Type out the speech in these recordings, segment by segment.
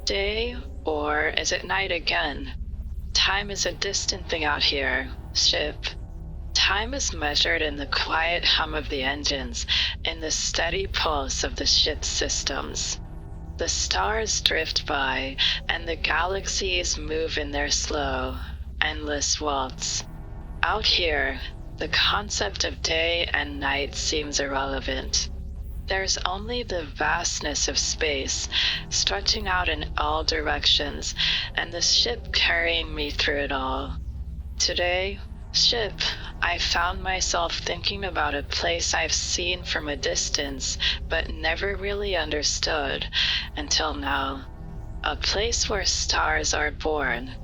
Day, or is it night again? Time is a distant thing out here, ship. Time is measured in the quiet hum of the engines, in the steady pulse of the ship's systems. The stars drift by, and the galaxies move in their slow, endless waltz. Out here, the concept of day and night seems irrelevant. There's only the vastness of space, stretching out in all directions, and the ship carrying me through it all. Today, ship, I found myself thinking about a place I've seen from a distance, but never really understood until now. A place where stars are born.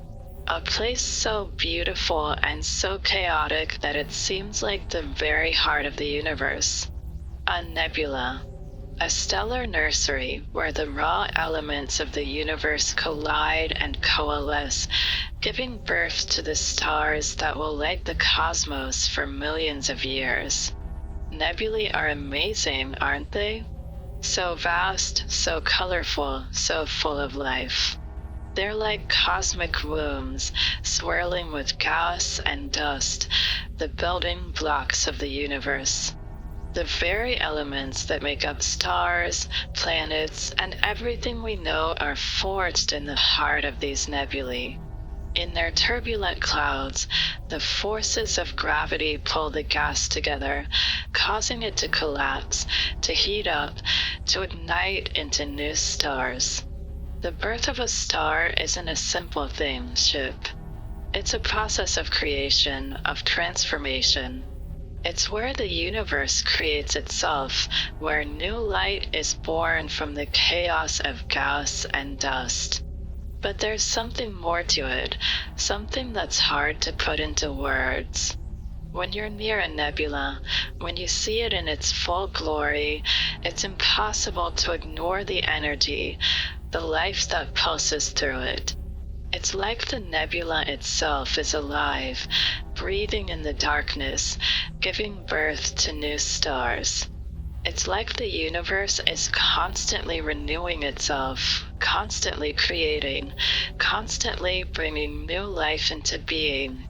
A place so beautiful and so chaotic that it seems like the very heart of the universe. A nebula. A stellar nursery where the raw elements of the universe collide and coalesce, giving birth to the stars that will light the cosmos for millions of years. Nebulae are amazing, aren't they? So vast, so colorful, so full of life. They're like cosmic wombs, swirling with gas and dust, the building blocks of the universe. The very elements that make up stars, planets, and everything we know are forged in the heart of these nebulae. In their turbulent clouds, the forces of gravity pull the gas together, causing it to collapse, to heat up, to ignite into new stars. The birth of a star isn't a simple thing, ship. It's a process of creation, of transformation. It's where the universe creates itself, where new light is born from the chaos of gas and dust. But there's something more to it, something that's hard to put into words. When you're near a nebula, when you see it in its full glory, it's impossible to ignore the energy, the life that pulses through it. It's like the nebula itself is alive, breathing in the darkness, giving birth to new stars. It's like the universe is constantly renewing itself, constantly creating, constantly bringing new life into being.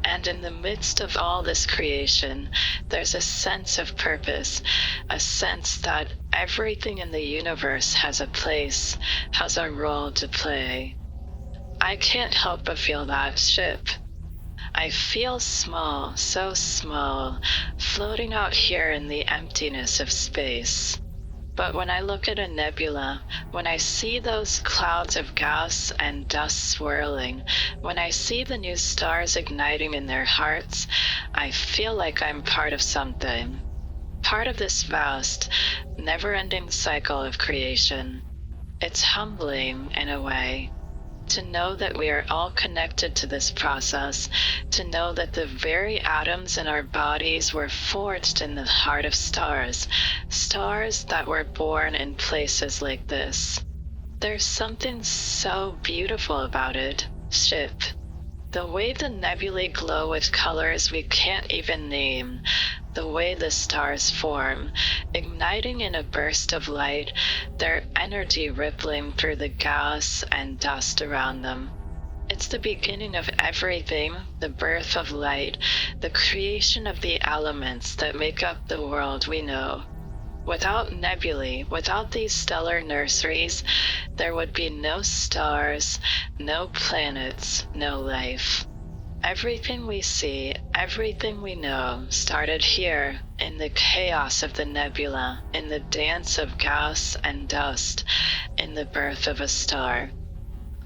And in the midst of all this creation, there's a sense of purpose, a sense that everything in the universe has a place, has a role to play. I can't help but feel that, ship. I feel small, so small, floating out here in the emptiness of space. But when I look at a nebula, when I see those clouds of gas and dust swirling, when I see the new stars igniting in their hearts, I feel like I'm part of something. Part of this vast, never-ending cycle of creation. It's humbling, in a way, to know that we are all connected to this process, to know that the very atoms in our bodies were forged in the heart of stars, stars that were born in places like this. There's something so beautiful about it, ship. The way the nebulae glow with colors we can't even name, the way the stars form, igniting in a burst of light, their energy rippling through the gas and dust around them. It's the beginning of everything, the birth of light, the creation of the elements that make up the world we know. Without nebulae, without these stellar nurseries, there would be no stars, no planets, no life. Everything we see, everything we know, started here, in the chaos of the nebula, in the dance of gas and dust, in the birth of a star.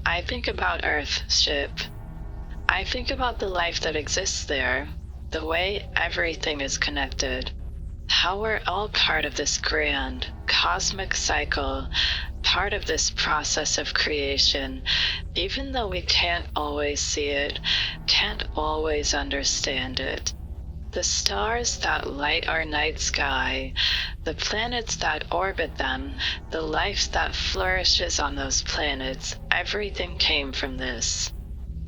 I think about Earth, ship. I think about the life that exists there, the way everything is connected. How we're all part of this grand, cosmic cycle, part of this process of creation, even though we can't always see it, can't always understand it. The stars that light our night sky, the planets that orbit them, the life that flourishes on those planets, everything came from this.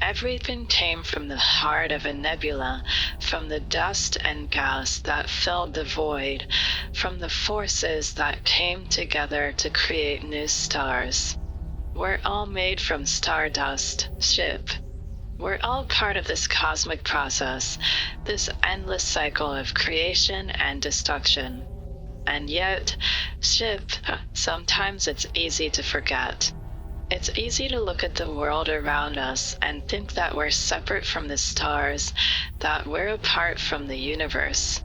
Everything came from the heart of a nebula, from the dust and gas that filled the void, from the forces that came together to create new stars. We're all made from stardust, ship. We're all part of this cosmic process, this endless cycle of creation and destruction. And yet, ship, sometimes it's easy to forget. It's easy to look at the world around us and think that we're separate from the stars, that we're apart from the universe.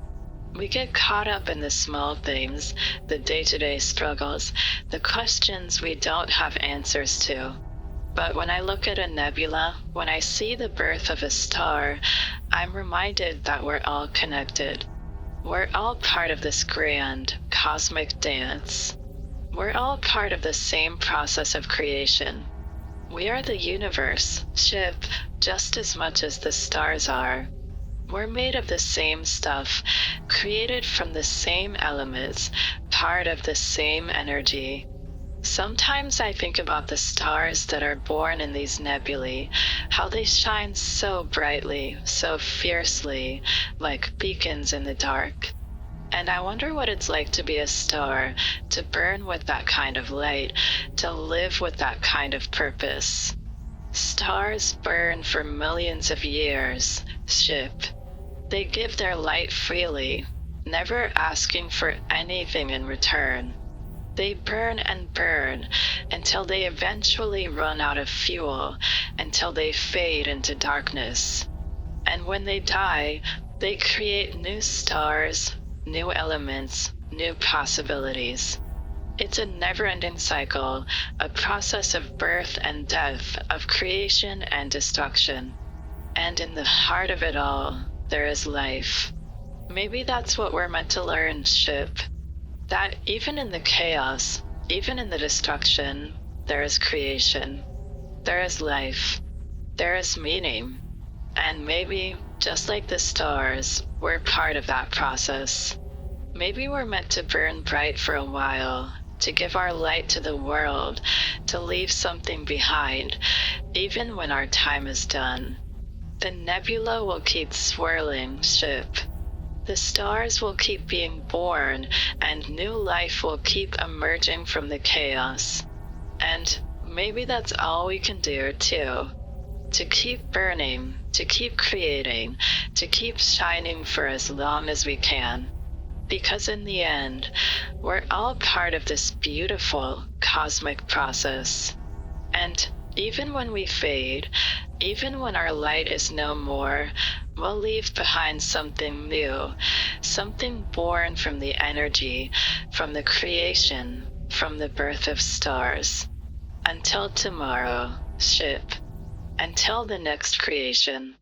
We get caught up in the small things, the day-to-day struggles, the questions we don't have answers to. But when I look at a nebula, when I see the birth of a star, I'm reminded that we're all connected. We're all part of this grand, cosmic dance. We're all part of the same process of creation. We are the universe, ship, just as much as the stars are. We're made of the same stuff, created from the same elements, part of the same energy. Sometimes I think about the stars that are born in these nebulae, how they shine so brightly, so fiercely, like beacons in the dark. And I wonder what it's like to be a star, to burn with that kind of light, to live with that kind of purpose. Stars burn for millions of years, ship. They give their light freely, never asking for anything in return. They burn and burn until they eventually run out of fuel, until they fade into darkness. And when they die, they create new stars, new elements, new possibilities. It's a never-ending cycle, a process of birth and death, of creation and destruction. And in the heart of it all, there is life. Maybe that's what we're meant to learn, ship. That even in the chaos, even in the destruction, there is creation. There is life. There is meaning. And maybe, just like the stars, we're part of that process. Maybe we're meant to burn bright for a while, to give our light to the world, to leave something behind, even when our time is done. The nebula will keep swirling, ship. The stars will keep being born, and new life will keep emerging from the chaos. And maybe that's all we can do, too. To keep burning, to keep creating, to keep shining for as long as we can. Because in the end, we're all part of this beautiful cosmic process. And even when we fade, even when our light is no more, we'll leave behind something new, something born from the energy, from the creation, from the birth of stars. Until tomorrow, ship. Until the next creation.